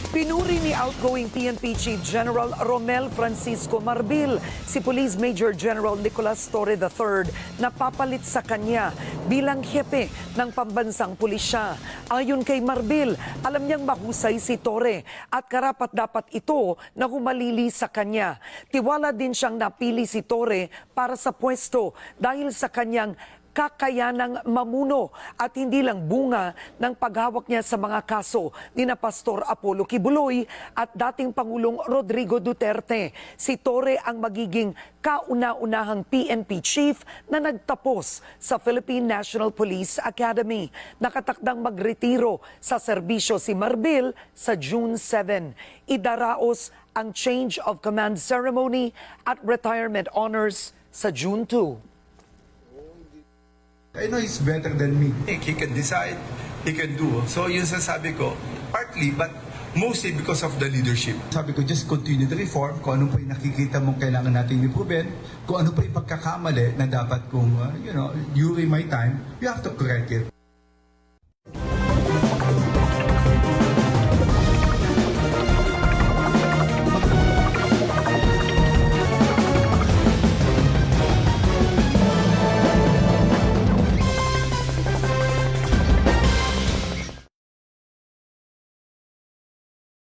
Pinuri ni outgoing PNP Chief General Romel Francisco Marbil si Police Major General Nicolas Torre III na papalit sa kanya bilang hepe ng pambansang pulisya. Ayon kay Marbil, alam niyang mahusay si Torre at karapat-dapat ito na humalili sa kanya. Tiwala din siyang napili si Torre para sa pwesto dahil sa kanyang kakayanang mamuno at hindi lang bunga ng paghawak niya sa mga kaso ni na Pastor Apollo Kibuloy at dating Pangulong Rodrigo Duterte. Si Torre ang magiging kauna-unahang PNP chief na nagtapos sa Philippine National Police Academy. Nakatakdang magretiro sa serbisyo si Marbil sa June 7. Idaraos ang change of command ceremony at retirement honors sa June 2. I know he's better than me. He can decide, he can do. So yun sasabi ko, partly, but mostly because of the leadership. Sabi ko, just continue the reform. Kung ano pa yung nakikita mong kailangan natin improve, kung ano pa yung pagkakamali na dapat kung, during my time, you have to correct it.